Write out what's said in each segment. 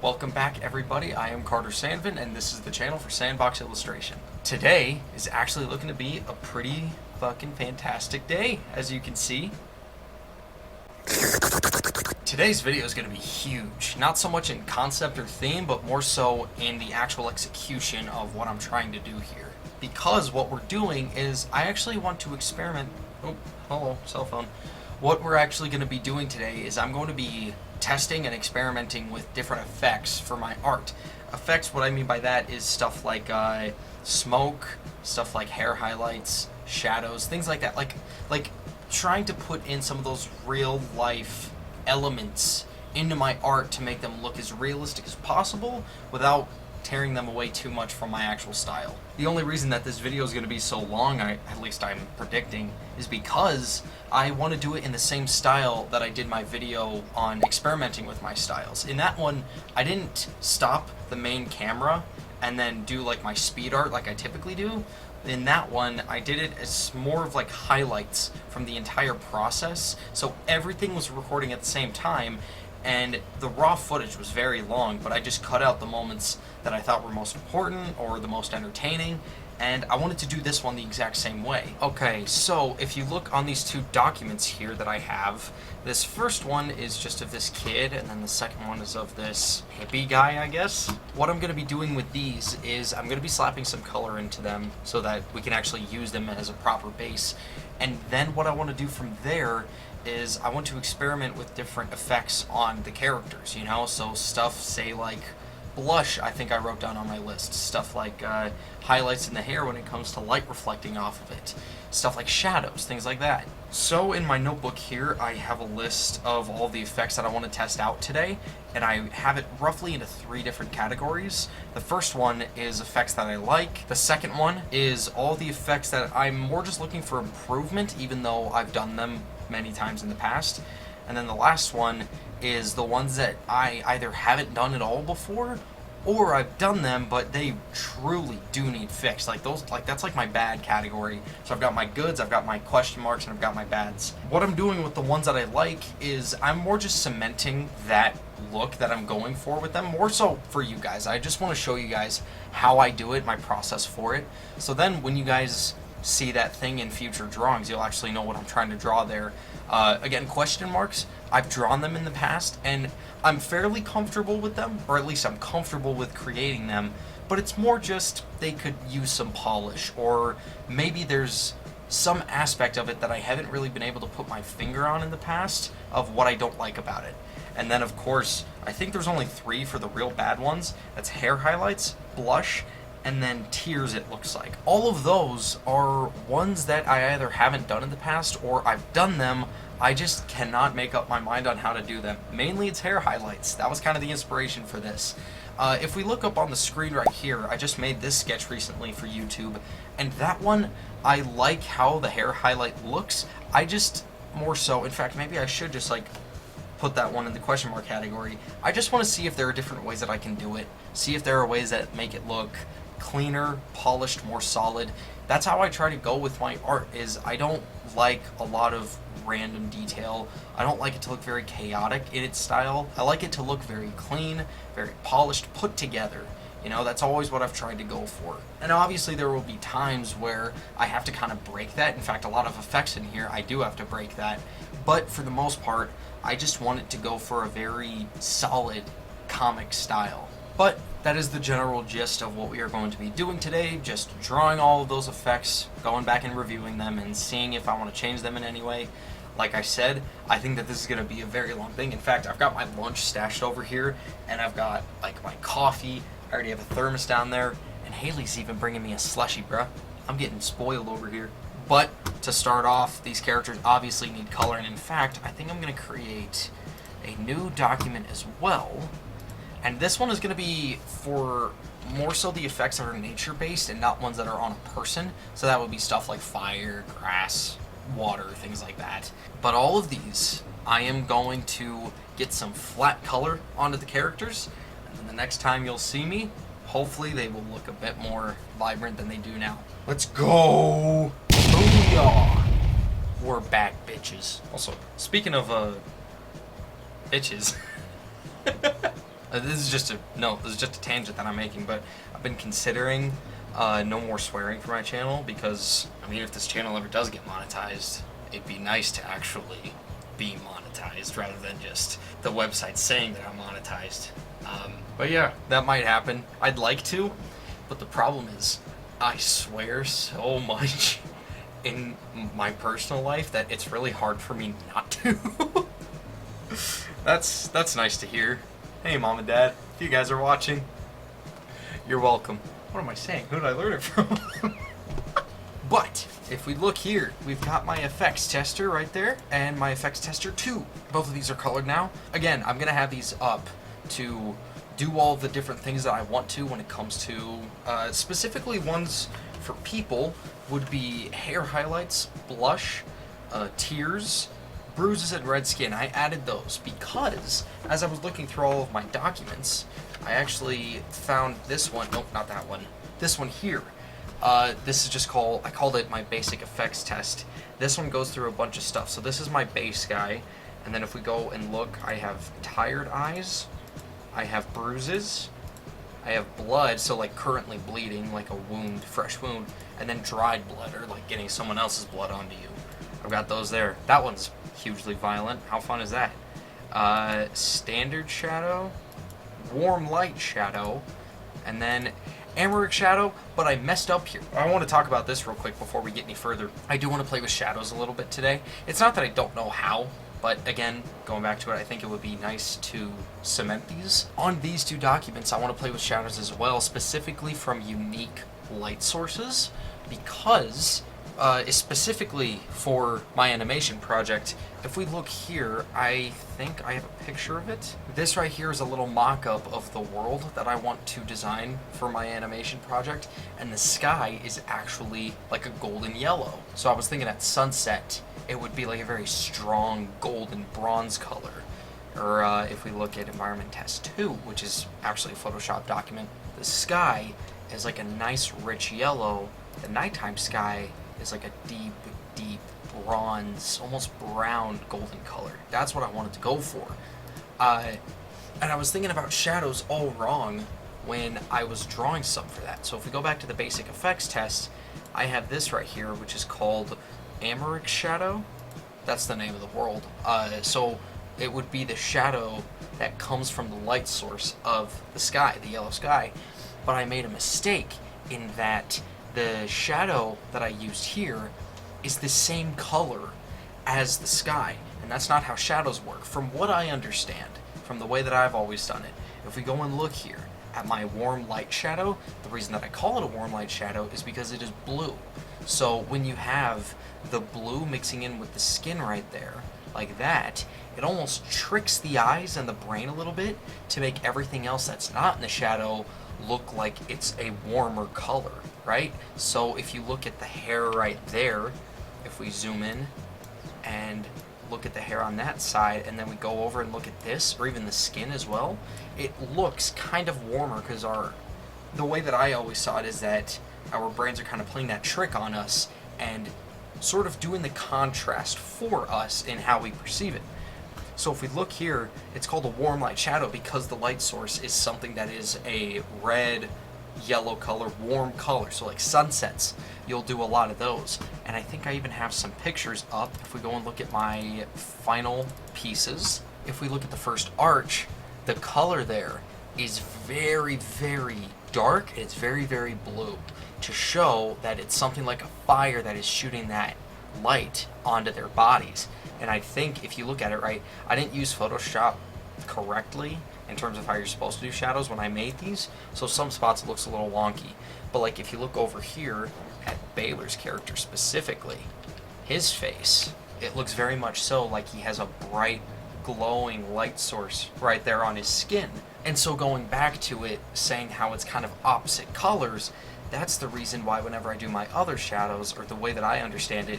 Welcome back, everybody. I am Carter Sandvin, and this is the channel for Sandbox Illustration. Today is actually looking to be a pretty fucking fantastic day, as you can see. Today's video is going to be huge, not so much in concept or theme, but more so in the actual execution of what I'm trying to do here. Because what we're doing is, I actually want to experiment. Oh, hello, cell phone. What we're actually going to be doing today is I'm going to be testing and experimenting with different effects for my art. Effects, what I mean by that is stuff like smoke, stuff like hair highlights, shadows, things like that. Like trying to put in some of those real life elements into my art to make them look as realistic as possible without tearing them away too much from my actual style. The only reason that this video is going to be so long, at least I'm predicting, is because I want to do it in the same style that I did my video on experimenting with my styles. In that one, I didn't stop the main camera and then do like my speed art like I typically do. In that one, I did it as more of like highlights from the entire process, so everything was recording at the same time, and the raw footage was very long, but I just cut out the moments that I thought were most important or the most entertaining, and I wanted to do this one the exact same way. Okay, so if you look on these two documents here that I have, this first one is just of this kid, and then the second one is of this hippie guy, I guess. What I'm going to be doing with these is I'm going to be slapping some color into them so that we can actually use them as a proper base, and then what I want to do from there is I want to experiment with different effects on the characters, you know, so stuff, say like blush, I think I wrote down on my list, stuff like highlights in the hair when it comes to light reflecting off of it, stuff like shadows, things like that. So in my notebook here, I have a list of all the effects that I want to test out today, and I have it roughly into 3 different categories. The first one is effects that I like. The second one is all the effects that I'm more just looking for improvement, even though I've done them many times in the past. And then the last one is the ones that I either haven't done at all before, or I've done them but they truly do need fixed. Like those, like that's like my bad category. So I've got my goods, I've got my question marks, and I've got my bads. What I'm doing with the ones that I like is I'm more just cementing that look that I'm going for with them, more so for you guys. I just want to show you guys how I do it, my process for it. So then when you guys see that thing in future drawings, you'll actually know what I'm trying to draw there. Again, question marks, I've drawn them in the past, and I'm fairly comfortable with them, or at least I'm comfortable with creating them, but it's more just they could use some polish, or maybe there's some aspect of it that I haven't really been able to put my finger on in the past of what I don't like about it. And then, of course, I think there's only 3 for the real bad ones. That's hair highlights, blush, and then tears, it looks like. All of those are ones that I either haven't done in the past or I've done them, I just cannot make up my mind on how to do them. Mainly it's hair highlights. That was kind of the inspiration for this. If we look up on the screen right here, I just made this sketch recently for YouTube, and that one, I like how the hair highlight looks. I just more so, in fact, maybe I should just like put that one in the question mark category. I just want to see if there are different ways that I can do it, see if there are ways that make it look cleaner, polished, more solid. That's how I try to go with my art, is I don't like a lot of random detail. I don't like it to look very chaotic in its style. I like it to look very clean, very polished, put together. You know, that's always what I've tried to go for. And obviously there will be times where I have to kind of break that. In fact, a lot of effects in here, I do have to break that. But for the most part, I just want it to go for a very solid comic style. But that is the general gist of what we are going to be doing today, just drawing all of those effects, going back and reviewing them, and seeing if I want to change them in any way. Like I said, I think that this is going to be a very long thing. In fact, I've got my lunch stashed over here, and I've got like my coffee. I already have a thermos down there, and Haley's even bringing me a slushie, bruh. I'm getting spoiled over here. But to start off, these characters obviously need color, and in fact, I think I'm going to create a new document as well. And this one is going to be for more so the effects that are nature-based and not ones that are on a person. So that would be stuff like fire, grass, water, things like that. But all of these, I am going to get some flat color onto the characters. And then the next time you'll see me, hopefully they will look a bit more vibrant than they do now. Let's go! Booyah! We're back, bitches. Also, speaking of, bitches... This is just a tangent that I'm making, but I've been considering no more swearing for my channel because, I mean, if this channel ever does get monetized, it'd be nice to actually be monetized rather than just the website saying that I'm monetized. But yeah, that might happen. I'd like to, but the problem is I swear so much in my personal life that it's really hard for me not to. That's nice to hear. Hey, Mom and Dad, if you guys are watching, you're welcome. What am I saying? Who did I learn it from? But if we look here, we've got my effects tester right there and my effects tester 2. Both of these are colored now. Again, I'm gonna have these up to do all the different things that I want to when it comes to specifically ones for people would be hair highlights, blush, tears, bruises, and red skin. I added those because as I was looking through all of my documents, I actually found this one. Nope, not that one. This one here. This is just I called it my basic effects test. This one goes through a bunch of stuff. So this is my base guy. And then if we go and look, I have tired eyes. I have bruises. I have blood, so like currently bleeding, like a wound, fresh wound. And then dried blood, or like getting someone else's blood onto you. I've got those there. That one's hugely violent. How fun is that? Standard shadow, warm light shadow, and then Amaric shadow, but I messed up here. I want to talk about this real quick before we get any further. I do want to play with shadows a little bit today. It's not that I don't know how, but again, going back to it, I think it would be nice to cement these. On these 2 documents, I want to play with shadows as well, specifically from unique light sources, because specifically for my animation project, if we look here, I think I have a picture of it. This right here is a little mock-up of the world that I want to design for my animation project, and the sky is actually like a golden yellow. So I was thinking at sunset, it would be like a very strong golden bronze color. Or if we look at Environment Test 2, which is actually a Photoshop document, the sky is like a nice rich yellow. The nighttime sky is like a deep, deep bronze, almost brown golden color. That's what I wanted to go for. And I was thinking about shadows all wrong when I was drawing some for that. So if we go back to the basic effects test, I have this right here, which is called Amaric shadow. That's the name of the world. So it would be the shadow that comes from the light source of the sky, the yellow sky. But I made a mistake in that the shadow that I used here is the same color as the sky, and that's not how shadows work. From what I understand, from the way that I've always done it, if we go and look here at my warm light shadow, the reason that I call it a warm light shadow is because it is blue. So when you have the blue mixing in with the skin right there, like that, it almost tricks the eyes and the brain a little bit to make everything else that's not in the shadow look like it's a warmer color, right? So if you look at the hair right there, if we zoom in and look at the hair on that side, and then we go over and look at this, or even the skin as well, it looks kind of warmer because the way that I always saw it is that our brains are kind of playing that trick on us and sort of doing the contrast for us in how we perceive it. So if we look here, it's called a warm light shadow because the light source is something that is a red, yellow color, warm color. So like sunsets, you'll do a lot of those. And I think I even have some pictures up. If we go and look at my final pieces, if we look at the first arch, the color there is very, very dark. It's very, very blue to show that it's something like a fire that is shooting that light onto their bodies. And I think if you look at it right, I didn't use Photoshop correctly in terms of how you're supposed to do shadows when I made these, so some spots it looks a little wonky. But like if you look over here at Baylor's character specifically, his face, it looks very much so like he has a bright glowing light source right there on his skin. And so going back to it, saying how it's kind of opposite colors, that's the reason why whenever I do my other shadows, or the way that I understand it,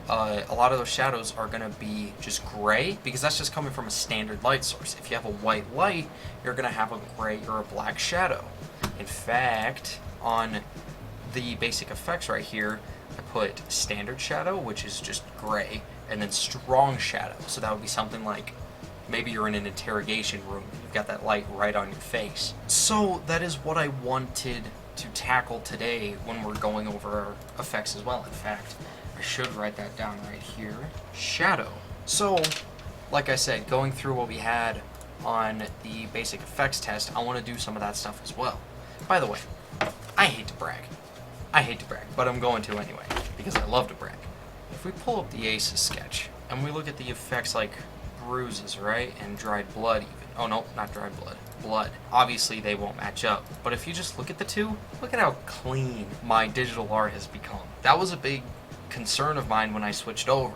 a lot of those shadows are going to be just gray, because that's just coming from a standard light source. If you have a white light, you're going to have a gray or a black shadow. In fact, on the basic effects right here, I put standard shadow, which is just gray, and then strong shadow. So that would be something like maybe you're in an interrogation room and you've got that light right on your face. So that is what I wanted to tackle today when we're going over our effects as well. In fact, I should write that down right here. Shadow. So, like I said, going through what we had on the basic effects test, I want to do some of that stuff as well. By the way, I hate to brag. But I'm going to anyway, because I love to brag. If we pull up the Aces sketch, and we look at the effects like Bruises, right? And dried blood even. Oh no, not dried blood. Blood. Obviously they won't match up. But if you just look at the two, look at how clean my digital art has become. That was a big concern of mine when I switched over.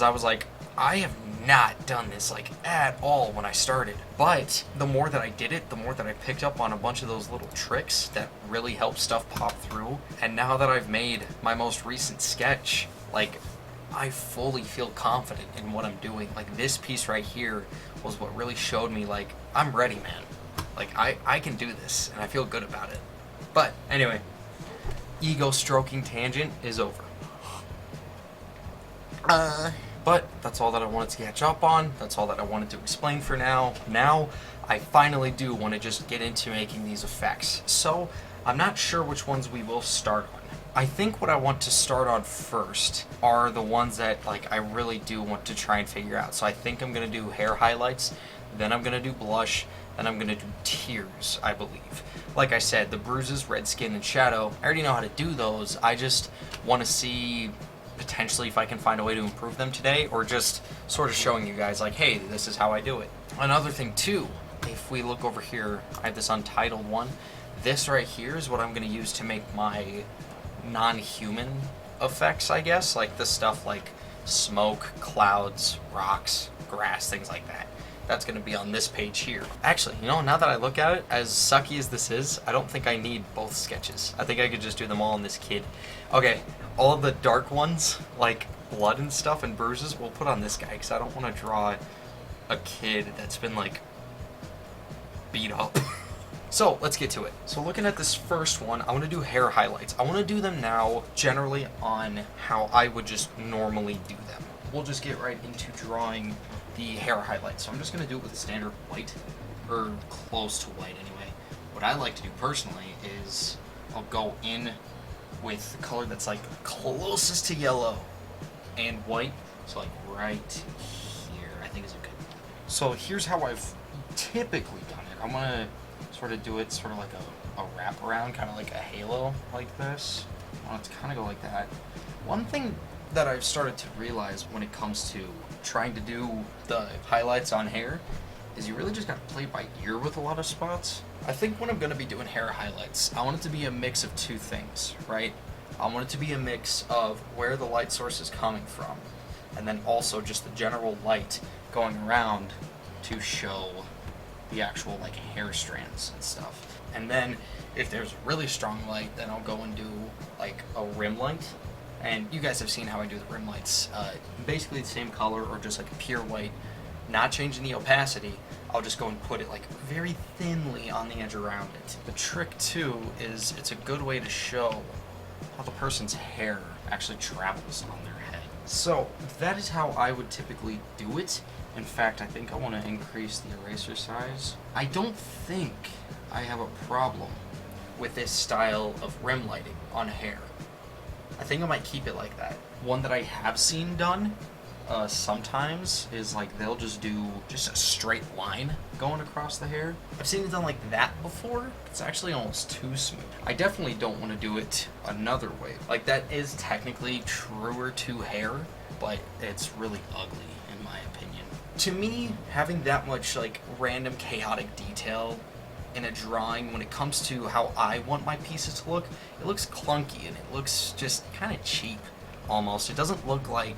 I was like, I have not done this like at all when I started. But the more that I did it, the more that I picked up on a bunch of those little tricks that really help stuff pop through. And now that I've made my most recent sketch, like, I fully feel confident in what I'm doing. Like, this piece right here was what really showed me, like, I'm ready, man. Like, I can do this, and I feel good about it. But, anyway, ego stroking tangent is over. But that's all that I wanted to catch up on. That's all that I wanted to explain for now. Now, I finally do want to just get into making these effects. So, I'm not sure which ones we will start on. I think what I want to start on first are the ones that, like, I really do want to try and figure out. So I think I'm going to do hair highlights, then I'm going to do blush, then I'm going to do tears, I believe. Like I said, the bruises, red skin, and shadow, I already know how to do those. I just want to see potentially if I can find a way to improve them today, or just sort of showing you guys, like, hey, this is how I do it. Another thing, too, if we look over here, I have this Untitled one. This right here is what I'm going to use to make my non-human effects, I guess, like the stuff like smoke, clouds, rocks, grass, things like that. That's going to be on this page here. Actually, you know, now that I look at it, as sucky as this is, I don't think I need both sketches. I think I could just do them all on this kid. Okay, all of the dark ones, like blood and stuff and bruises, we'll put on this guy, because I don't want to draw a kid that's been, like, beat up. So, let's get to it. So looking at this first one, I want to do hair highlights. I want to do them now generally on how I would just normally do them. We'll just get right into drawing the hair highlights. So I'm just going to do it with a standard white, or close to white anyway. What I like to do personally is I'll go in with the color that's like closest to yellow and white. So like right here, I think is a good one. So here's how I've typically done it. I'm going to sort of do it sort of like a wraparound, kind of like a halo like this. I want it to kind of go like that. One thing that I've started to realize when it comes to trying to do the highlights on hair is you really just got to play by ear with a lot of spots. I think when I'm going to be doing hair highlights, I want it to be a mix of two things, right? I want it to be a mix of where the light source is coming from, and then also just the general light going around to show the actual, like, hair strands and stuff. And then if there's really strong light, then I'll go and do like a rim light. And you guys have seen how I do the rim lights. Basically the same color, or just like a pure white, not changing the opacity. I'll just go and put it like very thinly on the edge around it. The trick too is it's a good way to show how the person's hair actually travels on their head. So that is how I would typically do it. In fact, I think I want to increase the eraser size. I don't think I have a problem with this style of rim lighting on hair. I think I might keep it like that. One that I have seen done sometimes is like they'll just do just a straight line going across the hair. I've seen it done like that before. It's actually almost too smooth. I definitely don't want to do it another way. Like, that is technically truer to hair, but it's really ugly in my opinion. To me, having that much like random chaotic detail in a drawing, when it comes to how I want my pieces to look, it looks clunky and it looks just kind of cheap almost. It doesn't look like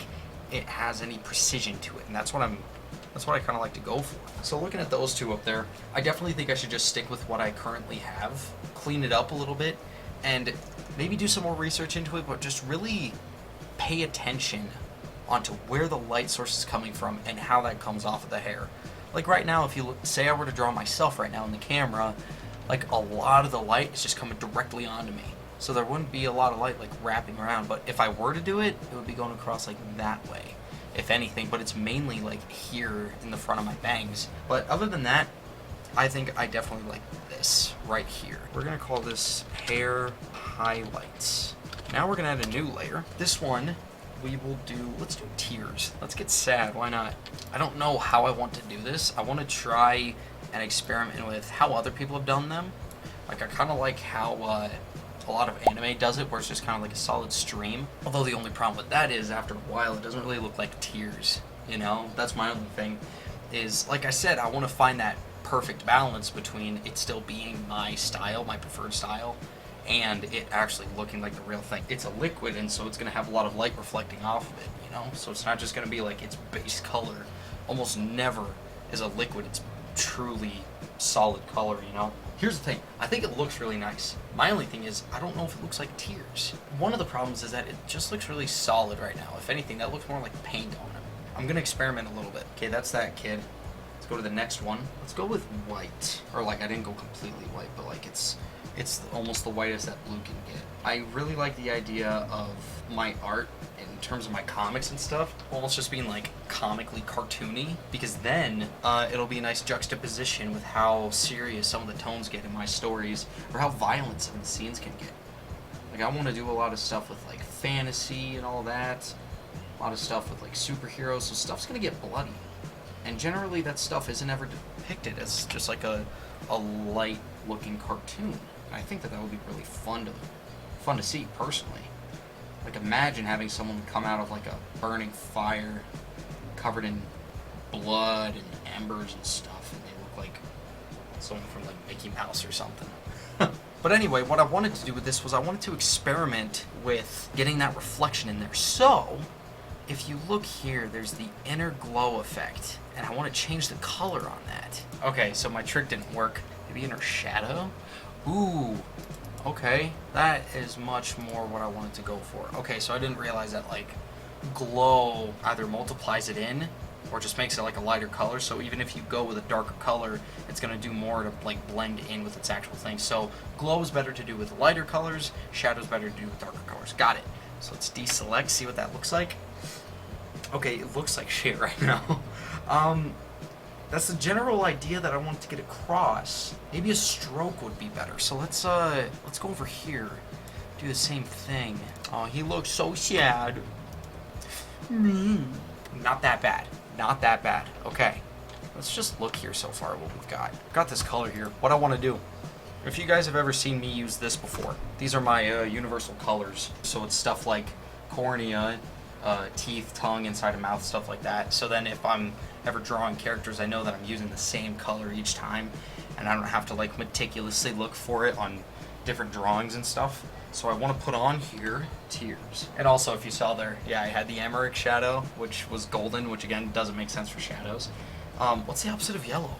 it has any precision to it, and that's what I kind of like to go for. So looking at those two up there, I definitely think I should just stick with what I currently have, clean it up a little bit, and maybe do some more research into it, but just really pay attention onto where the light source is coming from and how that comes off of the hair. Like right now, if you say I were to draw myself right now in the camera, like a lot of the light is just coming directly onto me. So there wouldn't be a lot of light like wrapping around, but if I were to do it, it would be going across like that way. if anything, but it's mainly like here in the front of my bangs. But other than that, I think I definitely like this right here. We're gonna call this hair highlights. Now we're gonna add a new layer. This one we will do, let's do tears. Let's get sad, why not? I don't know how I want to do this. I want to try and experiment with how other people have done them. Like I kind of like how a lot of anime does it, where it's just kind of like a solid stream. Although the only problem with that is after a while it doesn't really look like tears, you know? That's my only thing, is like I said, I want to find that perfect balance between it still being my style, my preferred style, and it actually looking like the real thing. It's a liquid, and so it's going to have a lot of light reflecting off of it, you know? So it's not just going to be like its base color. Almost never is a liquid its truly solid color, you know? Here's the thing, I think it looks really nice. My only thing is, I don't know if it looks like tears. One of the problems is that it just looks really solid right now. If anything, that looks more like paint on it. I'm going to experiment a little bit. Okay, that's that, kid. Let's go to the next one. Let's go with white. Or like, I didn't go completely white, but like it's almost the whitest that blue can get. I really like the idea of my art in terms of my comics and stuff almost just being like comically cartoony, because then it'll be a nice juxtaposition with how serious some of the tones get in my stories, or how violent some of the scenes can get. Like I want to do a lot of stuff with like fantasy and all that, a lot of stuff with like superheroes, so stuff's gonna get bloody. And generally that stuff isn't ever depicted as just like a light looking cartoon. I think that would be really fun to see personally. Like imagine having someone come out of like a burning fire covered in blood and embers and stuff, and they look like someone from like Mickey Mouse or something. But anyway, what I wanted to do with this was I wanted to experiment with getting that reflection in there. So if you look here, there's the inner glow effect, and I want to change the color on that. Okay, so my trick didn't work. Maybe inner shadow? Ooh, okay. That is much more what I wanted to go for. Okay, so I didn't realize that like glow either multiplies it in or just makes it like a lighter color. So even if you go with a darker color, it's gonna do more to like blend in with its actual thing. So glow is better to do with lighter colors, shadow is better to do with darker colors. Got it. So let's deselect, see what that looks like. Okay, it looks like shit right now. That's the general idea that I wanted to get across. Maybe a stroke would be better. So let's go over here, do the same thing. Oh, he looks so sad. Not that bad. Not that bad. Okay, let's just look here so far what we've got. Got this color here. What I want to do. If you guys have ever seen me use this before, these are my universal colors. So it's stuff like cornea, teeth, tongue, inside a mouth, stuff like that. So then if I'm ever drawing characters, I know that I'm using the same color each time, and I don't have to like meticulously look for it on different drawings and stuff. So I want to put on here tears. And also, if you saw there, yeah, I had the Emmerich shadow, which was golden, which again doesn't make sense for shadows. What's the opposite of yellow?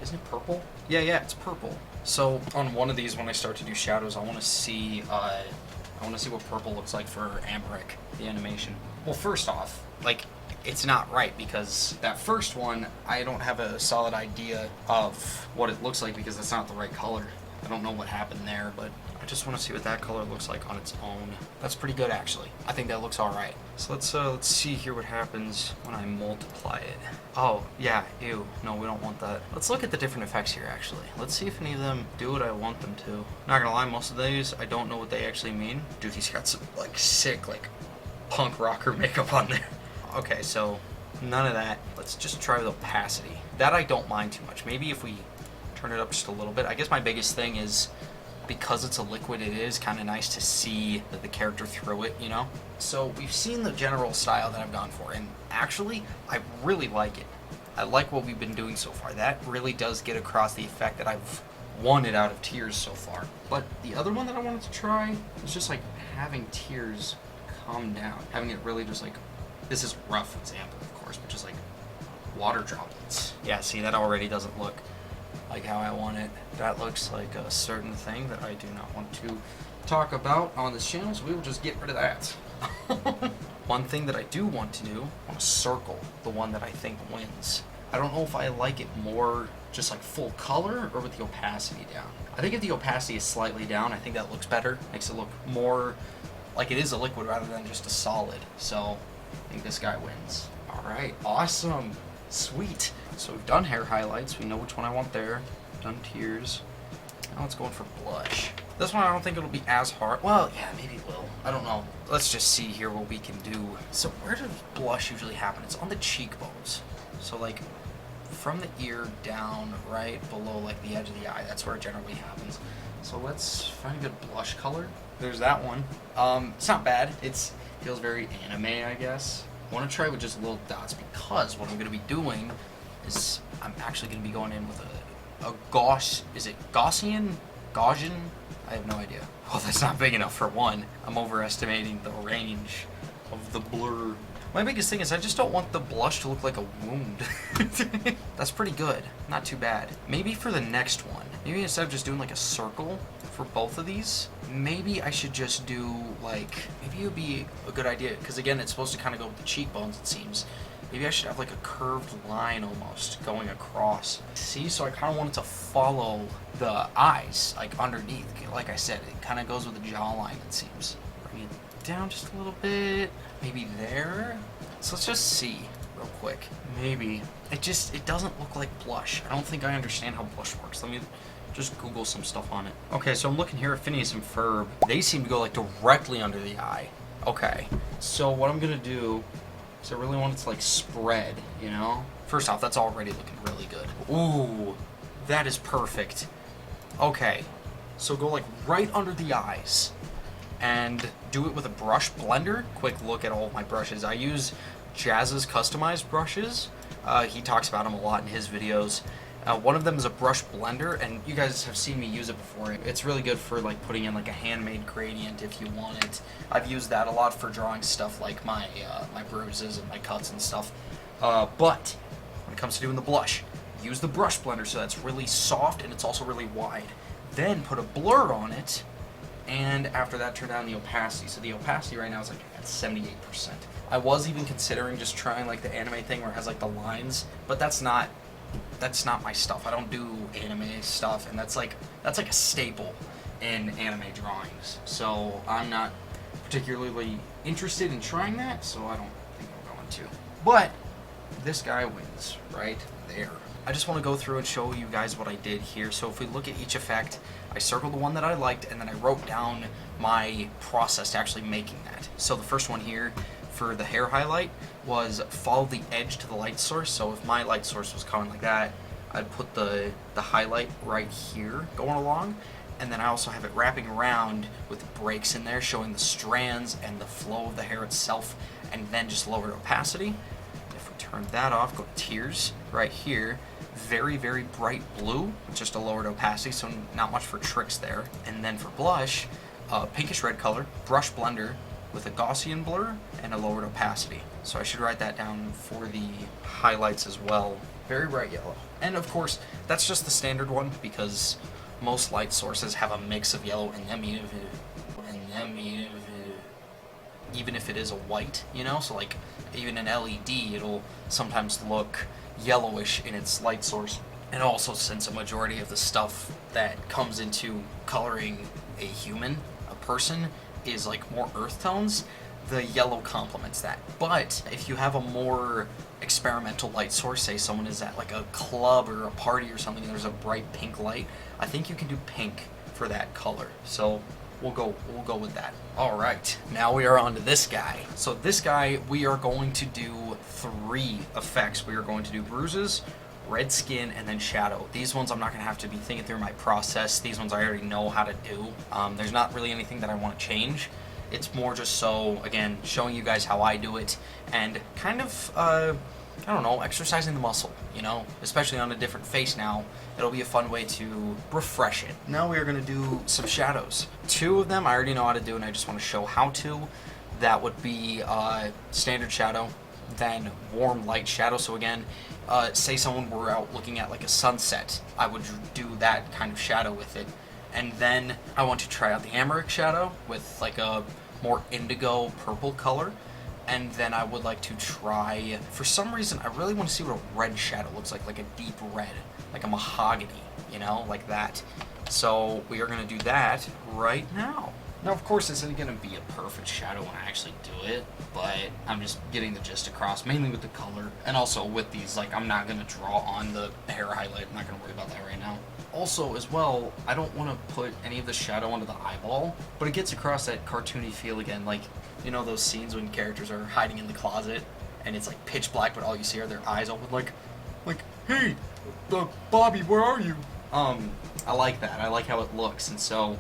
Isn't it purple? Yeah, it's purple. So on one of these, when I start to do shadows, I want to see what purple looks like for Emmerich, the animation. Well, first off, like, it's not right, because that first one, I don't have a solid idea of what it looks like because it's not the right color. I don't know what happened there, but I just want to see what that color looks like on its own. That's pretty good, actually. I think that looks all right. So let's see here what happens when I multiply it. Oh, yeah, ew. No, we don't want that. Let's look at the different effects here, actually. Let's see if any of them do what I want them to. Not gonna lie, most of these, I don't know what they actually mean. Dude, he's got some, like, sick, like, punk rocker makeup on there. Okay, so none of that. Let's just try with opacity. That I don't mind too much. Maybe if we turn it up just a little bit. I guess my biggest thing is, because it's a liquid, it is kind of nice to see the character through it, you know? So we've seen the general style that I've gone for, and actually, I really like it. I like what we've been doing so far. That really does get across the effect that I've wanted out of tears so far. But the other one that I wanted to try was just like having tears come down. Having it really just like, this is a rough example, of course, but just like water droplets. Yeah, see, that already doesn't look like how I want it. That looks like a certain thing that I do not want to talk about on this channel, so we will just get rid of that. One thing that I do want to do, I want to circle the one that I think wins. I don't know if I like it more just like full color or with the opacity down. I think if the opacity is slightly down, I think that looks better. Makes it look more like it is a liquid rather than just a solid. So I think this guy wins. All right, awesome, sweet. So we've done hair highlights. We know which one I want there. Done tears. Now let's go in for blush. This one I don't think it'll be as hard. Well, yeah, maybe it will. I don't know. Let's just see here what we can do. So where does blush usually happen? It's on the cheekbones. So like from the ear down, right below like the edge of the eye. That's where it generally happens. So let's find a good blush color. There's that one. It's not bad. It feels very anime, I guess. I want to try with just little dots because what I'm going to be doing is I'm actually going to be going in with a Gauss. Is it Gaussian? Gaussian? I have no idea. Oh, that's not big enough for one. I'm overestimating the range of the blur. My biggest thing is I just don't want the blush to look like a wound. That's pretty good. Not too bad. Maybe for the next one, maybe instead of just doing like a circle for both of these, maybe I should just do like, maybe it would be a good idea, because again, it's supposed to kind of go with the cheekbones, it seems. Maybe I should have like a curved line almost going across. See, so I kind of want it to follow the eyes, like underneath. Like I said, it kind of goes with the jawline, it seems. Bring it down just a little bit, maybe there. So let's just see real quick. Maybe it doesn't look like blush. I don't think I understand how blush works. Let me just Google some stuff on it. Okay, so I'm looking here at Phineas and Ferb. They seem to go like directly under the eye. Okay, so what I'm gonna do, so I really want it to like spread, you know? First off, that's already looking really good. Ooh, that is perfect. Okay, so go like right under the eyes and do it with a brush blender. Quick look at all of my brushes. I use Jazz's customized brushes. He talks about them a lot in his videos. One of them is a brush blender, and you guys have seen me use it before. It's really good for like putting in like a handmade gradient if you want it. I've used that a lot for drawing stuff like my my bruises and my cuts and stuff. But when it comes to doing the blush, use the brush blender so that's really soft and it's also really wide. Then put a blur on it, and after that turn down the opacity. So the opacity right now is like at 78%. I was even considering just trying like the anime thing where it has like the lines, but that's not my stuff. I don't do anime stuff, and that's like a staple in anime drawings. So I'm not particularly interested in trying that, so I don't think I'm going to. But this guy wins right there. I just want to go through and show you guys what I did here. So if we look at each effect, I circled the one that I liked, and then I wrote down my process to actually making that. So the first one here for the hair highlight was follow the edge to the light source. So if my light source was coming like that, I'd put the highlight right here going along, and then I also have it wrapping around with breaks in there showing the strands and the flow of the hair itself, and then just lower opacity. If we turn that off, go to tears right here, very, very bright blue with just a lowered opacity, so not much for tricks there. And then for blush, pinkish red color, brush blender with a Gaussian blur and a lowered opacity. So I should write that down for the highlights as well. Very bright yellow. And of course, that's just the standard one because most light sources have a mix of yellow in them, even if it is a white, you know? So like even an LED, it'll sometimes look yellowish in its light source. And also, since a majority of the stuff that comes into coloring a human, a person, is like more earth tones, the yellow complements that. But if you have a more experimental light source, say someone is at like a club or a party or something and there's a bright pink light, I think you can do pink for that color. So we'll go with that. All right, now we are on to this guy. So this guy, we are going to do 3 effects. We are going to do bruises, red skin, and then shadow. These ones I'm not gonna have to be thinking through my process. These ones I already know how to do. There's not really anything that I want to change. It's more just so, again, showing you guys how I do it and kind of, I don't know, exercising the muscle, you know, especially on a different face now. It'll be a fun way to refresh it. Now we are gonna do some shadows. 2 of them I already know how to do, and I just want to show how to. That would be standard shadow, then warm light shadow. So again, say someone were out looking at like a sunset, I would do that kind of shadow with it. And then I want to try out the Amaric shadow with like a more indigo purple color. And then I would like to try, for some reason, I really want to see what a red shadow looks like a deep red, like a mahogany, you know, like that. So we are going to do that right now. Now, of course, this isn't going to be a perfect shadow when I actually do it, but I'm just getting the gist across, mainly with the color, and also with these, like, I'm not going to draw on the hair highlight. I'm not going to worry about that right now. Also, as well, I don't want to put any of the shadow onto the eyeball, but it gets across that cartoony feel again, like, you know those scenes when characters are hiding in the closet, and it's, like, pitch black, but all you see are their eyes open, like, hey, Bobby, where are you? I like that. I like how it looks, and so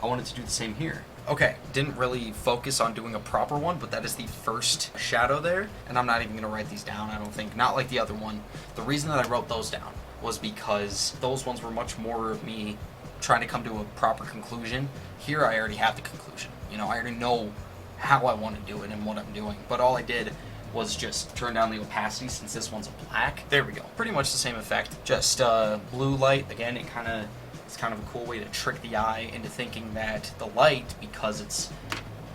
I wanted to do the same here. Okay, didn't really focus on doing a proper one, but that is the first shadow there, and I'm not even going to write these down, I don't think. Not like the other one. The reason that I wrote those down was because those ones were much more of me trying to come to a proper conclusion. Here I already have the conclusion. You know, I already know how I want to do it and what I'm doing, but all I did was just turn down the opacity since this one's a black. There we go. Pretty much the same effect. Just blue light. Again, it's kind of a cool way to trick the eye into thinking that the light, because it's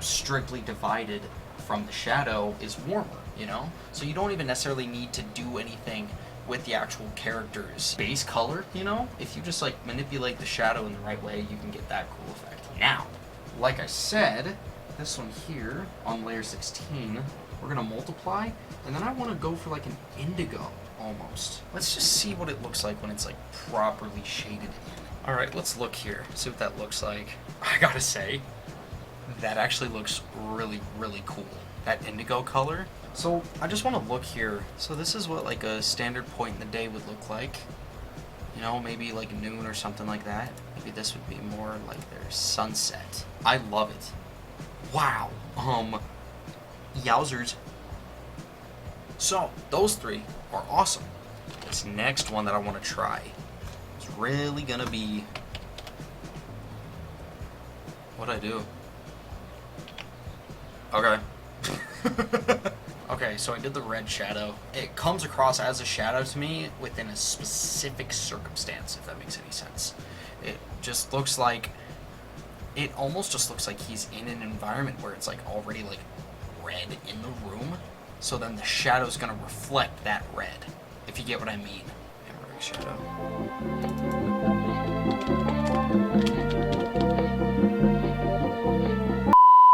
strictly divided from the shadow, is warmer, you know? So you don't even necessarily need to do anything with the actual character's base color, you know? If you just like manipulate the shadow in the right way, you can get that cool effect. Now, like I said, this one here on layer 16, we're gonna multiply, and then I wanna go for like an indigo almost. Let's just see what it looks like when it's like properly shaded in. Alright, let's look here, see what that looks like. I gotta say, that actually looks really, really cool. That indigo color. So, I just want to look here. So this is what like a standard point in the day would look like. You know, maybe like noon or something like that. Maybe this would be more like their sunset. I love it. Wow. Yowzers. So, those three are awesome. This next one that I want to try is really gonna be... What'd I do? Okay. Okay, so I did the red shadow. It comes across as a shadow to me within a specific circumstance, if that makes any sense. It just looks like... It almost just looks like he's in an environment where it's like already like red in the room. So then the shadow's gonna reflect that red, if you get what I mean. Hammer shadow.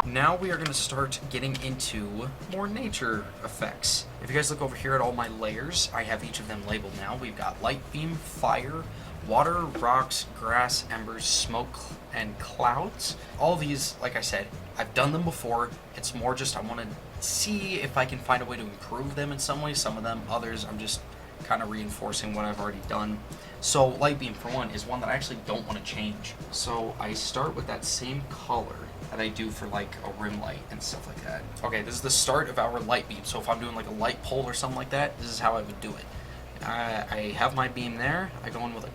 Now we are going to start getting into more nature effects. If you guys look over here at all my layers, I have each of them labeled now. We've got light beam, fire, water, rocks, grass, embers, smoke, and clouds. All these, like I said, I've done them before. It's more just I want to see if I can find a way to improve them in some way. Some of them, others, I'm just kind of reinforcing what I've already done. So light beam, for one, is one that I actually don't want to change. So I start with that same color that I do for like a rim light and stuff like that. Okay, this is the start of our light beam. So if I'm doing like a light pole or something like that, this is how I would do it. I have my beam there. I go in with a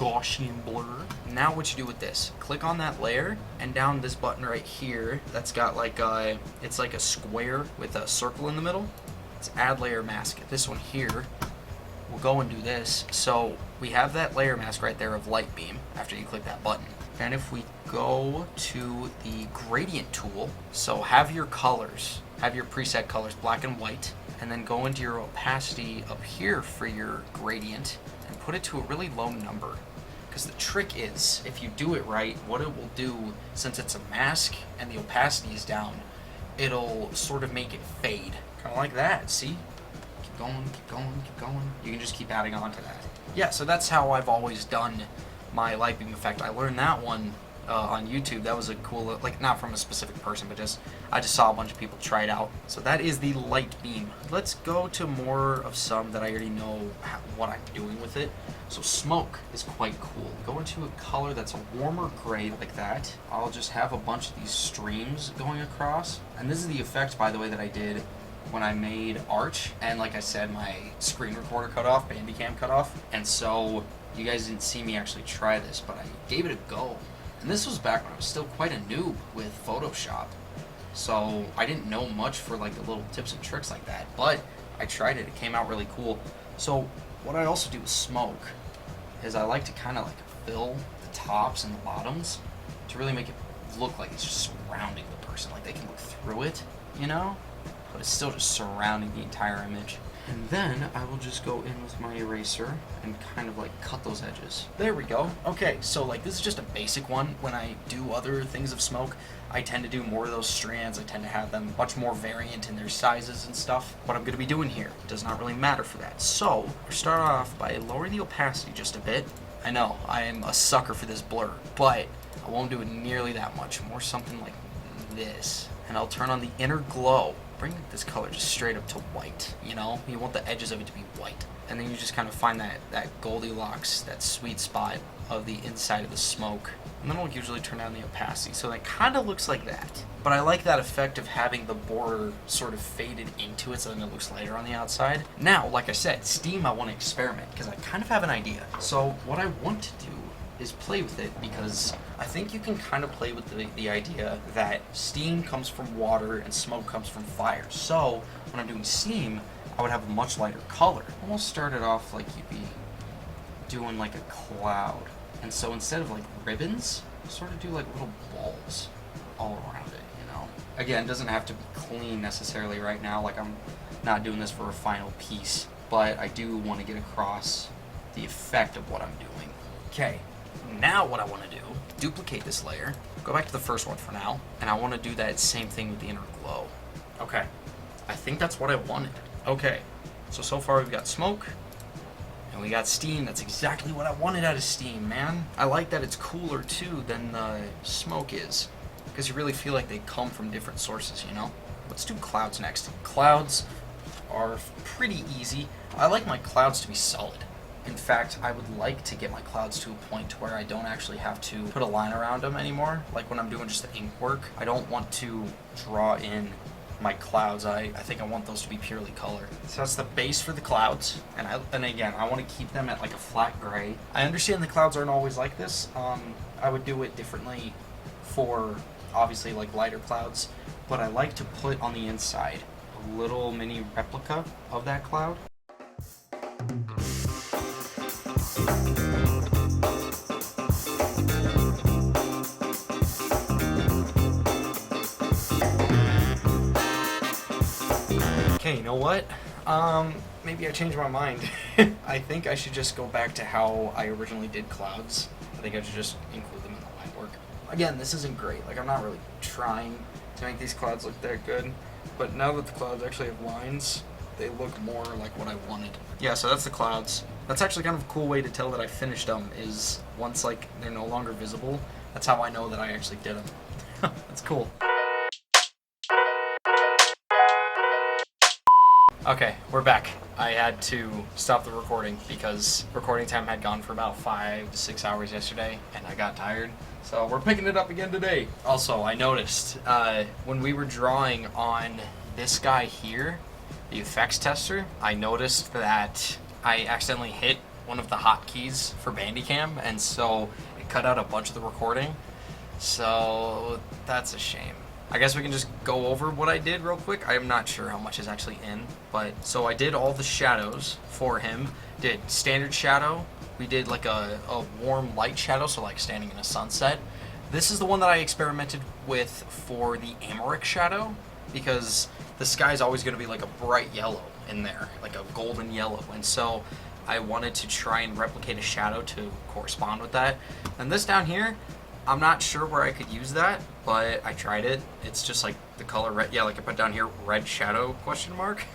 Gaussian blur. Now what you do with this, click on that layer and down this button right here that's got like it's like a square with a circle in the middle. It's add layer mask. This one here, we'll go and do this. So we have that layer mask right there of light beam after you click that button. And if we go to the gradient tool, so have your colors, have your preset colors black and white, and then go into your opacity up here for your gradient and put it to a really low number. Because the trick is, if you do it right, what it will do, since it's a mask and the opacity is down, it'll sort of make it fade. Kind of like that, see? Keep going, keep going, keep going. You can just keep adding on to that. Yeah, so that's how I've always done my light beam effect. I learned that one on YouTube. That was a cool, like not from a specific person, but just I just saw a bunch of people try it out. So that is the light beam. Let's go to more of some that I already know what I'm doing with it. So smoke is quite cool. Go into a color that's a warmer gray like that. I'll just have a bunch of these streams going across. And this is the effect, by the way, that I did when I made Arch. And like I said, my screen recorder cut off, Bandicam cut off. And so you guys didn't see me actually try this, but I gave it a go. And this was back when I was still quite a noob with Photoshop. So I didn't know much for like the little tips and tricks like that, but I tried it, it came out really cool. So what I also do with smoke is I like to kind of like fill the tops and the bottoms to really make it look like it's just surrounding the person, like they can look through it, you know? But it's still just surrounding the entire image. And then I will just go in with my eraser and kind of like cut those edges. There we go. Okay, so like this is just a basic one. When I do other things of smoke, I tend to do more of those strands. I tend to have them much more variant in their sizes and stuff. What I'm going to be doing here does not really matter for that. So we'll start off by lowering the opacity just a bit. I know, I am a sucker for this blur, but I won't do it nearly that much. More something like this. And I'll turn on the inner glow. Bring this color just straight up to white, you know? You want the edges of it to be white. And then you just kind of find that Goldilocks, that sweet spot of the inside of the smoke. And then we'll usually turn down the opacity. So that kind of looks like that. But I like that effect of having the border sort of faded into it so then it looks lighter on the outside. Now, like I said, steam I want to experiment because I kind of have an idea. So what I want to do is play with it because I think you can kind of play with the idea that steam comes from water and smoke comes from fire. So when I'm doing steam, I would have a much lighter color. Almost start it off like you'd be doing like a cloud. And so instead of like ribbons, sort of do like little balls all around it, you know? Again, it doesn't have to be clean necessarily right now, like I'm not doing this for a final piece, but I do want to get across the effect of what I'm doing. Okay. Now what I want to do, duplicate this layer, go back to the first one for now, and I want to do that same thing with the inner glow. Okay, I think that's what I wanted. Okay, so far we've got smoke, and we got steam. That's exactly what I wanted out of steam, man. I like that it's cooler too than the smoke is, because you really feel like they come from different sources, you know? Let's do clouds next. Clouds are pretty easy. I like my clouds to be solid. In fact, I would like to get my clouds to a point where I don't actually have to put a line around them anymore. Like when I'm doing just the ink work, I don't want to draw in my clouds. I think I want those to be purely color. So that's the base for the clouds. And again, I want to keep them at like a flat gray. I understand the clouds aren't always like this. I would do it differently for obviously like lighter clouds, but I like to put on the inside a little mini replica of that cloud. Okay, you know what? Maybe I changed my mind. I think I should just go back to how I originally did clouds. I think I should just include them in the line work. Again, this isn't great. Like, I'm not really trying to make these clouds look that good. But now that the clouds actually have lines, they look more like what I wanted. Yeah, so that's the clouds. That's actually kind of a cool way to tell that I finished them, is once like they're no longer visible, that's how I know that I actually did them. That's cool. Okay, we're back. I had to stop the recording because recording time had gone for about 5 to 6 hours yesterday and I got tired. So we're picking it up again today. Also, I noticed when we were drawing on this guy here, the effects tester, I noticed that I accidentally hit one of the hotkeys for Bandicam, and so it cut out a bunch of the recording. So that's a shame. I guess we can just go over what I did real quick. I am not sure how much is actually in, but so I did all the shadows for him. Did standard shadow. We did like a warm light shadow, so like standing in a sunset. This is the one that I experimented with for the Amaric shadow, because the sky is always going to be like a bright yellow in there, like a golden yellow, and so I wanted to try and replicate a shadow to correspond with that. And this down here, I'm not sure where I could use that, but I tried it. It's just like the color red. Yeah, like I put down here, red shadow question mark.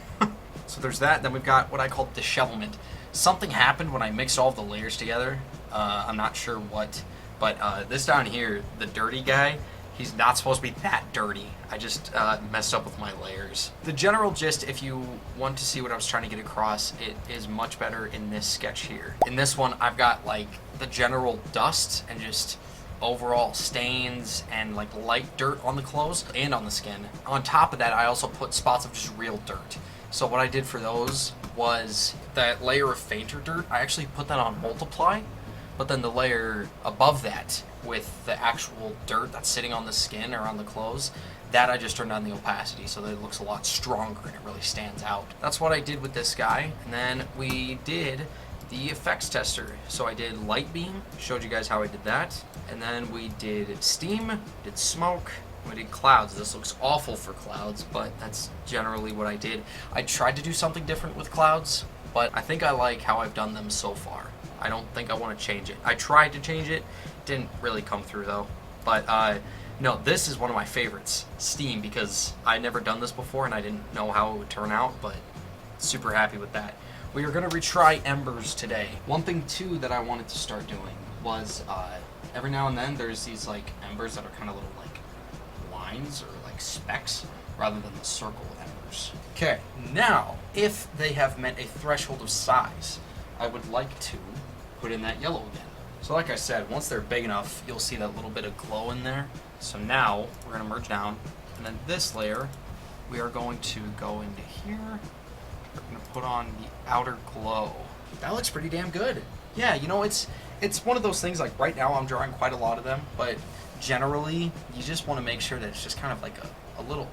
So there's that. Then we've got what I call dishevelment. Something happened when I mixed all of the layers together. I'm not sure what, but this down here, the dirty guy, he's not supposed to be that dirty. I just messed up with my layers. The general gist, if you want to see what I was trying to get across, it is much better in this sketch here. In this one, I've got like the general dust and just overall stains and like light dirt on the clothes and on the skin. On top of that, I also put spots of just real dirt. So what I did for those was that layer of fainter dirt, I actually put that on multiply, but then the layer above that with the actual dirt that's sitting on the skin or on the clothes, that I just turned on the opacity so that it looks a lot stronger and it really stands out. That's what I did with this guy. And then we did the effects tester. So I did light beam, showed you guys how I did that. And then we did steam, did smoke, I did clouds. This looks awful for clouds, but that's generally what I did. I tried to do something different with clouds, but I think I like how I've done them so far. I don't think I want to change it. I tried to change it, didn't really come through though. But no, this is one of my favorites, Steam, because I'd never done this before and I didn't know how it would turn out, but super happy with that. We are going to retry Embers today. One thing too that I wanted to start doing was every now and then there's these like embers that are kind of little like lines or like specks rather than the circle of embers. Okay, now if they have met a threshold of size, I would like to put in that yellow again. So like I said, once they're big enough, you'll see that little bit of glow in there. So now we're going to merge down, and then this layer, we are going to go into here. We're going to put on the outer glow. That looks pretty damn good. Yeah, you know, it's one of those things, like right now I'm drawing quite a lot of them, but generally you just want to make sure that it's just kind of like a little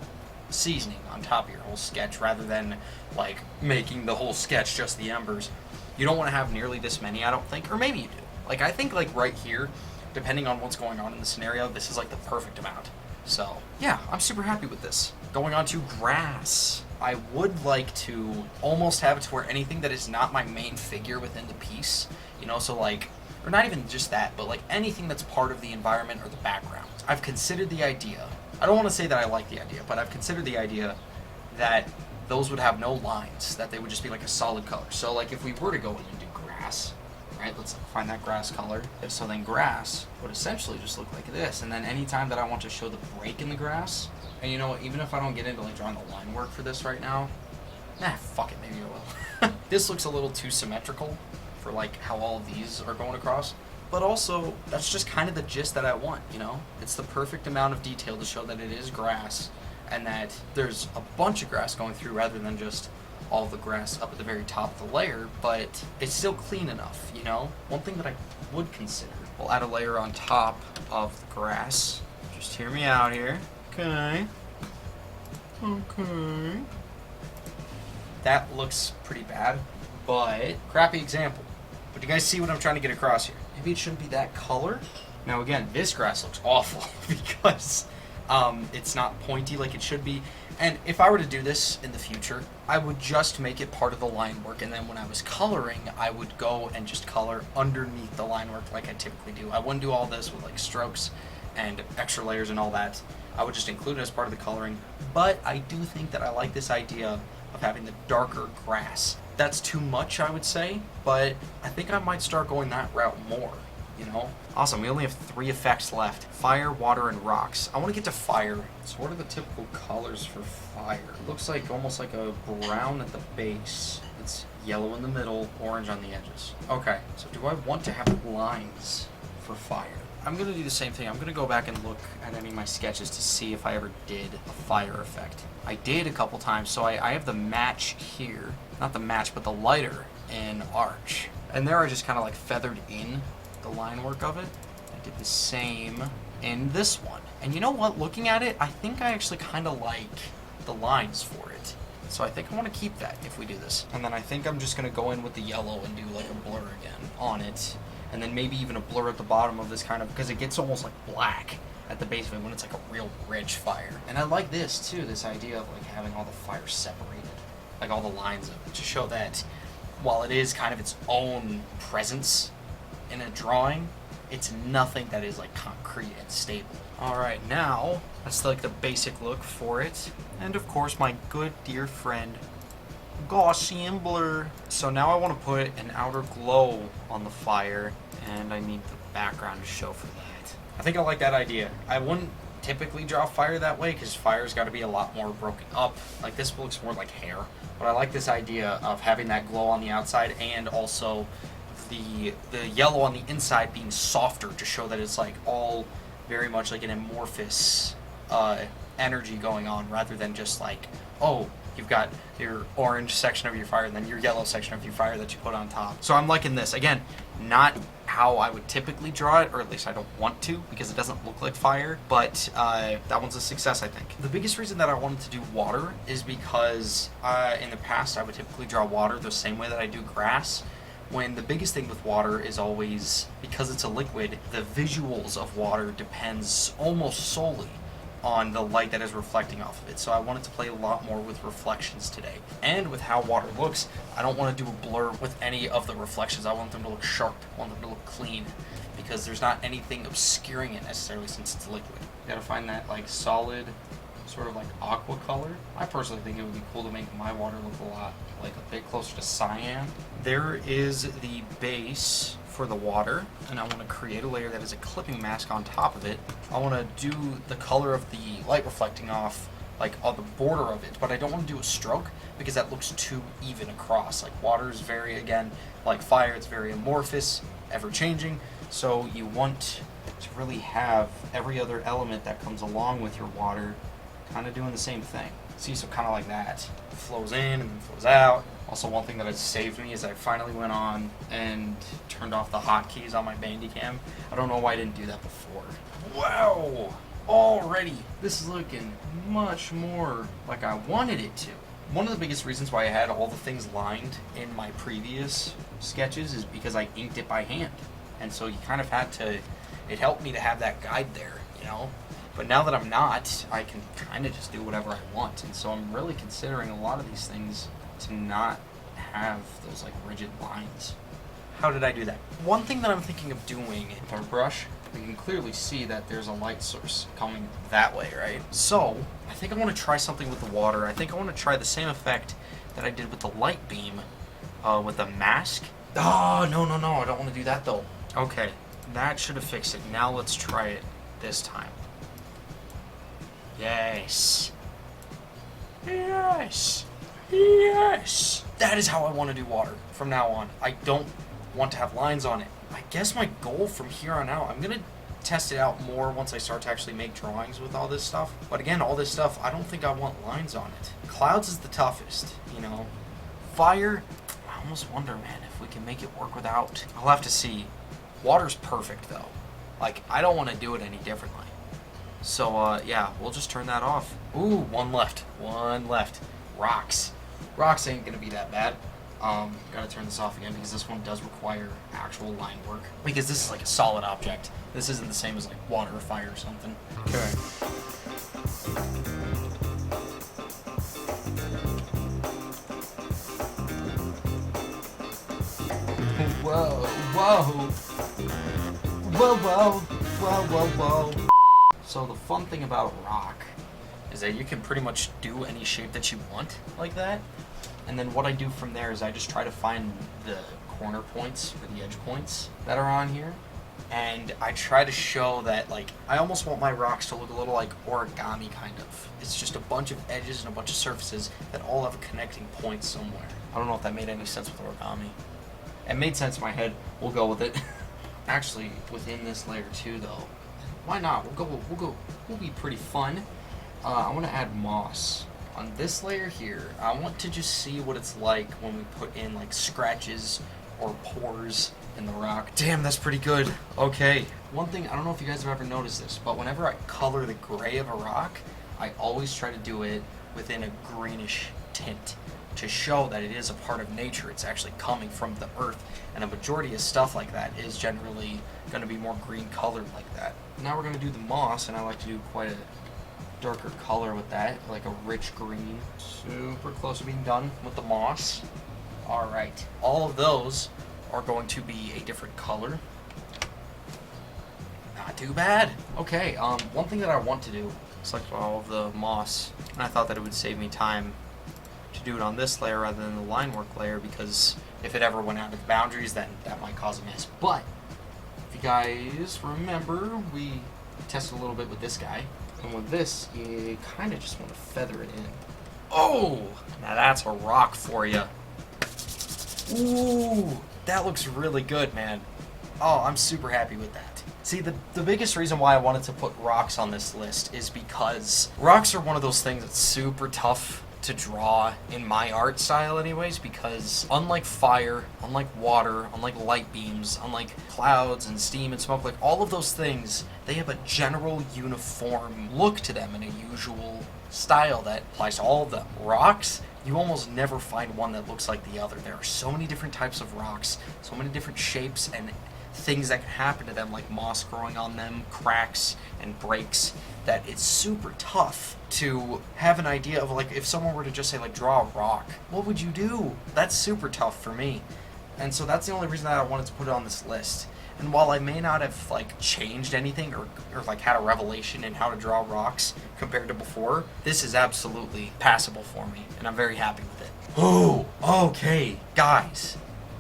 seasoning on top of your whole sketch rather than like making the whole sketch just the embers. You don't want to have nearly this many, I don't think, or maybe you do. Like, I think, like, right here, depending on what's going on in the scenario, this is, like, the perfect amount. So, yeah, I'm super happy with this. Going on to grass. I would like to almost have it to where anything that is not my main figure within the piece, you know, so, like, or not even just that, but, like, anything that's part of the environment or the background. I've considered the idea, I don't want to say that I like the idea, but I've considered the idea that those would have no lines, that they would just be, like, a solid color. So, like, if we were to go in and do grass, right, let's find that grass color. So then grass would essentially just look like this. And then anytime that I want to show the break in the grass, and you know what, even if I don't get into like drawing the line work for this right now, fuck it, maybe I will. This looks a little too symmetrical for like how all of these are going across. But also, that's just kind of the gist that I want, you know? It's the perfect amount of detail to show that it is grass and that there's a bunch of grass going through rather than just all the grass up at the very top of the layer, but it's still clean enough, you know? One thing that I would consider, we'll add a layer on top of the grass. Just hear me out here. Okay. Okay. That looks pretty bad, but crappy example. But you guys see what I'm trying to get across here? Maybe it shouldn't be that color. Now again, this grass looks awful because it's not pointy like it should be. And if I were to do this in the future, I would just make it part of the line work, and then when I was coloring, I would go and just color underneath the line work like I typically do. I wouldn't do all this with like strokes and extra layers and all that. I would just include it as part of the coloring. But I do think that I like this idea of having the darker grass. That's too much, I would say, but I think I might start going that route more. You know? Awesome, we only have 3 effects left. Fire, water, and rocks. I want to get to fire. So what are the typical colors for fire? It looks like almost like a brown at the base. It's yellow in the middle, orange on the edges. Okay, so do I want to have lines for fire? I'm going to do the same thing. I'm going to go back and look at any of my sketches to see if I ever did a fire effect. I did a couple times, so I have the match here. Not the match, but the lighter in Arch. And there I just kind of like feathered in the line work of it. I did the same in this one. And you know what? Looking at it, I think I actually kind of like the lines for it. So I think I want to keep that if we do this. And then I think I'm just going to go in with the yellow and do like a blur again on it. And then maybe even a blur at the bottom of this kind of, because it gets almost like black at the base of it when it's like a real rich fire. And I like this too, this idea of like having all the fire separated, like all the lines of it, to show that while it is kind of its own presence in a drawing, it's nothing that is like concrete and stable. Alright, now that's like the basic look for it. And of course my good dear friend Gaussian blur. So now I want to put an outer glow on the fire, and I need the background to show for that. I think I like that idea. I wouldn't typically draw fire that way because fire's got to be a lot more broken up. Like this looks more like hair, but I like this idea of having that glow on the outside and also the yellow on the inside being softer to show that it's like all very much like an amorphous energy going on rather than just like, oh, you've got your orange section of your fire and then your yellow section of your fire that you put on top. So I'm liking this. Again, not how I would typically draw it, or at least I don't want to because it doesn't look like fire, but that one's a success, I think. The biggest reason that I wanted to do water is because in the past I would typically draw water the same way that I do grass, when the biggest thing with water is always, because it's a liquid, the visuals of water depends almost solely on the light that is reflecting off of it. So I wanted to play a lot more with reflections today. And with how water looks, I don't want to do a blur with any of the reflections. I want them to look sharp. I want them to look clean, because there's not anything obscuring it necessarily since it's liquid. You gotta find that like solid, sort of like aqua color. I personally think it would be cool to make my water look a lot like a bit closer to cyan. There is the base for the water, and I want to create a layer that is a clipping mask on top of it. I want to do the color of the light reflecting off like on the border of it, but I don't want to do a stroke because that looks too even across. Like water is very, again, like fire, it's very amorphous, ever changing. So you want to really have every other element that comes along with your water kind of doing the same thing. See, so kind of like that. It flows in and then flows out. Also, one thing that has saved me is I finally went on and turned off the hotkeys on my Bandicam. I don't know why I didn't do that before. Wow! Already, this is looking much more like I wanted it to. One of the biggest reasons why I had all the things lined in my previous sketches is because I inked it by hand. And so you kind of had to, it helped me to have that guide there, you know? But now that I'm not, I can kind of just do whatever I want. And so I'm really considering a lot of these things to not have those like rigid lines. How did I do that? One thing that I'm thinking of doing with our brush, we can clearly see that there's a light source coming that way, right? So I think I want to try something with the water. I think I want to try the same effect that I did with the light beam with a mask. Oh, no, I don't want to do that though. Okay, that should have fixed it. Now let's try it this time. Yes. Yes. Yes. That is how I want to do water from now on. I don't want to have lines on it. I guess my goal from here on out, I'm going to test it out more once I start to actually make drawings with all this stuff. But again, all this stuff, I don't think I want lines on it. Clouds is the toughest, you know. Fire, I almost wonder, man, if we can make it work without. I'll have to see. Water's perfect, though. Like, I don't want to do it any differently. So, yeah, we'll just turn that off. Ooh, one left. Rocks. Rocks ain't gonna be that bad. Gotta turn this off again because this one does require actual line work. Because this is like a solid object. This isn't the same as like water or fire or something. Okay. Whoa. So the fun thing about rock is that you can pretty much do any shape that you want like that. And then what I do from there is I just try to find the corner points or the edge points that are on here. And I try to show that, like, I almost want my rocks to look a little like origami, kind of. It's just a bunch of edges and a bunch of surfaces that all have a connecting point somewhere. I don't know if that made any sense with origami. It made sense in my head. We'll go with it. Actually, within this layer too, though, why not? We'll be pretty fun. I want to add moss. On this layer here, I want to just see what it's like when we put in like scratches or pores in the rock. Damn, that's pretty good. Okay. One thing, I don't know if you guys have ever noticed this, but whenever I color the gray of a rock, I always try to do it within a greenish tint to show that it is a part of nature. It's actually coming from the earth, and a majority of stuff like that is generally going to be more green colored like that. Now we're going to do the moss, and I like to do quite a darker color with that, like a rich green. Super close to being done with the moss. Alright, all of those are going to be a different color. Not too bad. Okay, one thing that I want to do, select all of the moss, and I thought that it would save me time to do it on this layer rather than the line work layer, because if it ever went out of boundaries, then that might cause a mess. But if you guys remember, we tested a little bit with this guy. And with this, you kind of just want to feather it in. Oh! Now that's a rock for you. Ooh! That looks really good, man. Oh, I'm super happy with that. See, the biggest reason why I wanted to put rocks on this list is because rocks are one of those things that's super tough to draw in my art style anyways, because unlike fire, unlike water, unlike light beams, unlike clouds and steam and smoke, like all of those things, they have a general uniform look to them and a usual style that applies to all of them. Rocks, you almost never find one that looks like the other. There are so many different types of rocks, so many different shapes and things that can happen to them, like moss growing on them, cracks and breaks, that it's super tough to have an idea of, like, if someone were to just say, like, draw a rock, what would you do? That's super tough for me. And so that's the only reason that I wanted to put it on this list. And while I may not have, like, changed anything or like had a revelation in how to draw rocks compared to before, this is absolutely passable for me, and I'm very happy with it. Oh, okay, guys,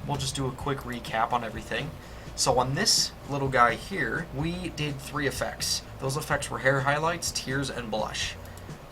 we'll just do a quick recap on everything. So on this little guy here, we did 3 effects. Those effects were hair highlights, tears, and blush.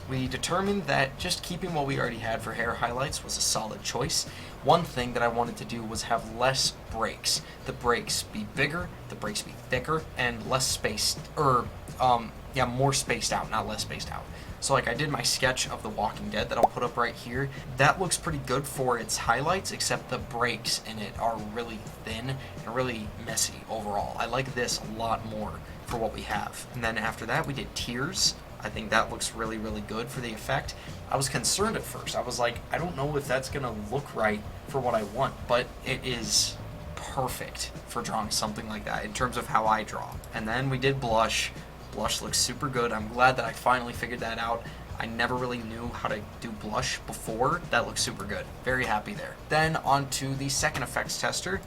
We determined that just keeping what we already had for hair highlights was a solid choice. One thing that I wanted to do was have less breaks. The breaks be bigger, the breaks be thicker, and less spaced, more spaced out, not less spaced out. So like I did my sketch of The Walking Dead that I'll put up right here. That looks pretty good for its highlights, except the breaks in it are really thin and really messy overall. I like this a lot more for what we have. And then after that we did tears. I think that looks really, really good for the effect. I was concerned at first. I was like, I don't know if that's gonna look right for what I want, but it is perfect for drawing something like that in terms of how I draw. And then we did blush. Blush looks super good. I'm glad that I finally figured that out. I never really knew how to do blush before. That looks super good. Very happy there. Then on to the second effects tester.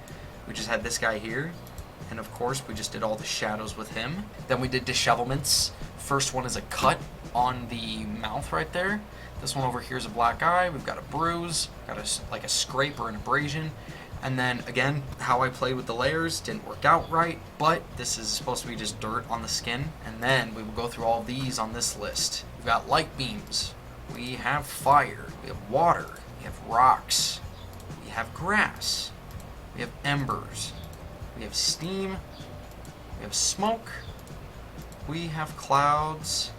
We just had this guy here. And of course, we just did all the shadows with him. Then we did dishevelments. First one is a cut on the mouth right there. This one over here is a black eye. We've got a bruise, got a scrape or an abrasion. And then again, how I played with the layers didn't work out right, but this is supposed to be just dirt on the skin. And then we will go through all these on this list. We've got light beams, we have fire, we have water, we have rocks, we have grass, we have embers, we have steam, we have smoke, we have clouds,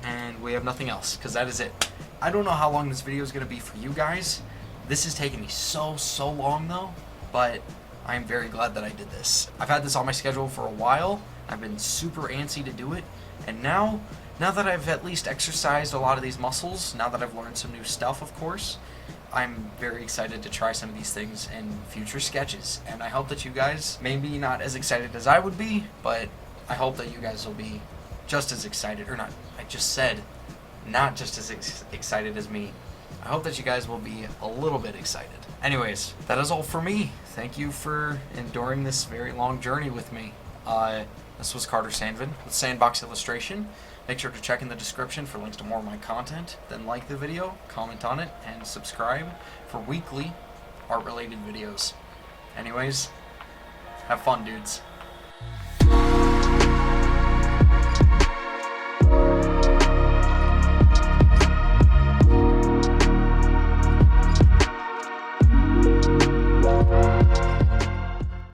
and we have nothing else, because that is it. I don't know how long this video is going to be for you guys. This is taking me so long though, but I'm very glad that I did this. I've had this on my schedule for a while. I've been super antsy to do it, and now that I've at least exercised a lot of these muscles, now that I've learned some new stuff, of course, I'm very excited to try some of these things in future sketches, and I hope that you guys, maybe not as excited as I would be, but I hope that you guys will be just as excited, or not, I just said, not just as excited as me. I hope that you guys will be a little bit excited. Anyways, that is all for me. Thank you for enduring this very long journey with me. This was Carter Sandvin with Sandbox Illustration. Make sure to check in the description for links to more of my content. Then like the video, comment on it, and subscribe for weekly art-related videos. Anyways, have fun, dudes.